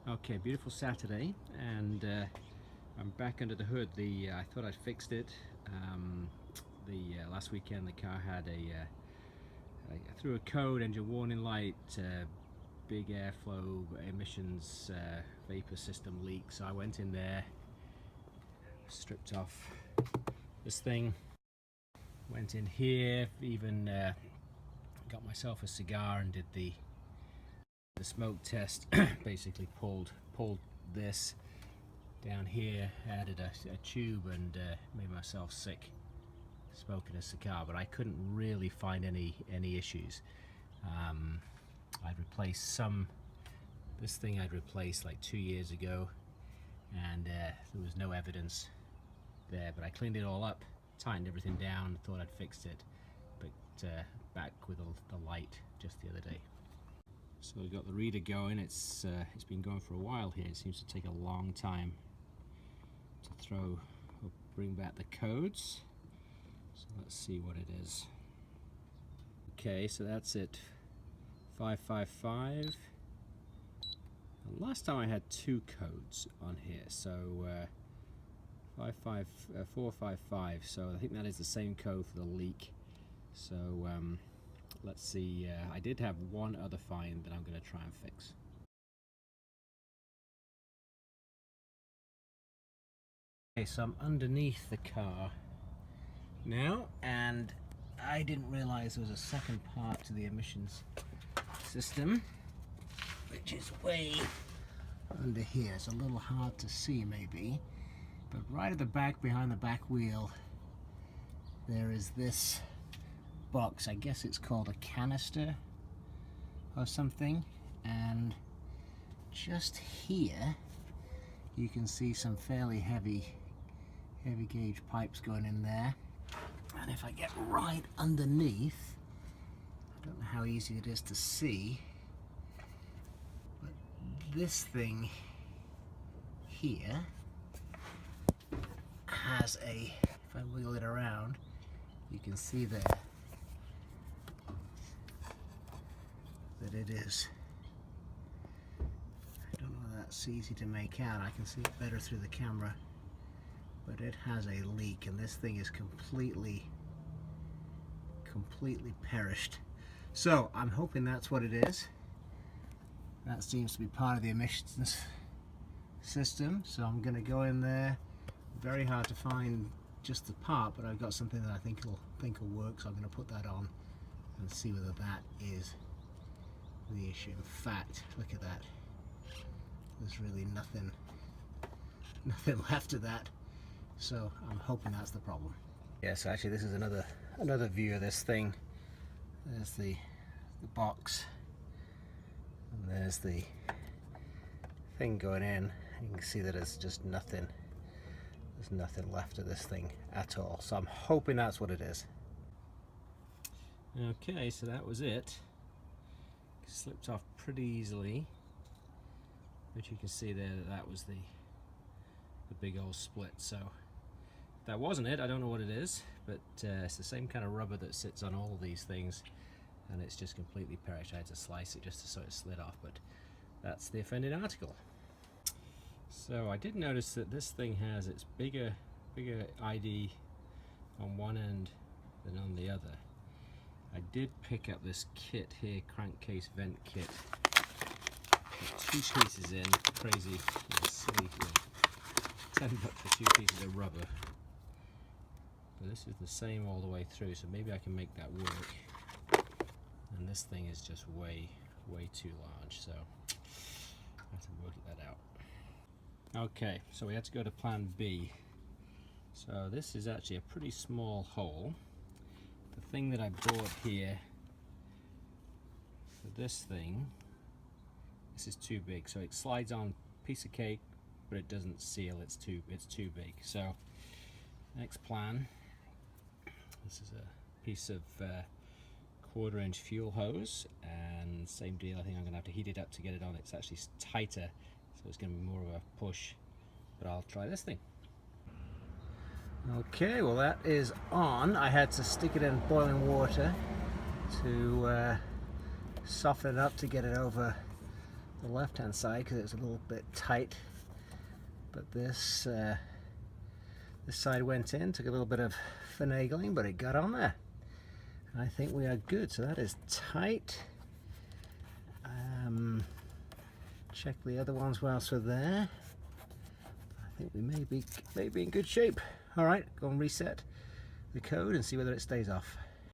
Okay, beautiful Saturday, and I'm back under the hood. I thought I'd fixed it. Last weekend the car had I threw a code, engine warning light, big airflow emissions, vapor system leak. So I went in there, stripped off this thing, went in here, even got myself a cigar and did the smoke test. Basically pulled this down here, added a tube, and made myself sick smoking a cigar, but I couldn't really find any issues. I'd replaced this thing I'd replaced like 2 years ago, and there was no evidence there, but I cleaned it all up, tightened everything down, thought I'd fixed it, but back with the light just the other day. So we've got the reader going. It's been going for a while here. It seems to take a long time to throw or bring back the codes. So let's see what it is. Okay, so that's it. 555. And last time I had 2 codes on here, so 455. So I think that is the same code for the leak. So let's see, I did have one other find that I'm going to try and fix. Okay, so I'm underneath the car now, and I didn't realize there was a second part to the emissions system, which is way under here. It's a little hard to see maybe, but right at the back, behind the back wheel, there is this box. I guess it's called a canister or something, and just here you can see some fairly heavy gauge pipes going in there, and if I get right underneath, I don't know how easy it is to see, but this thing here has if I wiggle it around, you can see there that it is, I don't know if that's easy to make out, I can see it better through the camera, but it has a leak, and this thing is completely perished. So I'm hoping that's what it is. That seems to be part of the emissions system, so I'm going to go in there. Very hard to find just the part, but I've got something that I think will work, so I'm going to put that on and see whether that is the issue. In fact, look at that. There's really nothing left of that, so I'm hoping that's the problem. Yeah, so actually this is another view of this thing. There's the box, and there's the thing going in. You can see that it's just nothing. There's nothing left of this thing at all, so I'm hoping that's what it is. Okay, so that was it. Slipped off pretty easily, but you can see there that was the big old split. So if that wasn't it, I don't know what it is, but it's the same kind of rubber that sits on all of these things, and it's just completely perished. I had to slice it just so it slid off, but that's the offending article. So I did notice that this thing has its bigger ID on one end than on the other. I did pick up this kit here, crankcase vent kit. Got 2 pieces in, crazy, silly, $10 for 2 pieces of rubber. But this is the same all the way through, so maybe I can make that work. And this thing is just way too large, so I have to work that out. Okay, so we had to go to plan B. So this is actually a pretty small hole. The thing that I bought here for this thing, this is too big, so it slides on piece of cake, but it doesn't seal. It's too big. So next plan, this is a piece of 1/4-inch fuel hose, and same deal. I think I'm gonna have to heat it up to get it on. It's actually tighter, so it's gonna be more of a push, but I'll try this thing. Okay, well that is on. I had to stick it in boiling water to soften it up to get it over the left hand side because it was a little bit tight, but this side went in, took a little bit of finagling, but it got on there. And I think we are good, so that is tight. Check the other ones whilst we're there. I think we may be in good shape. Alright, go and reset the code and see whether it stays off.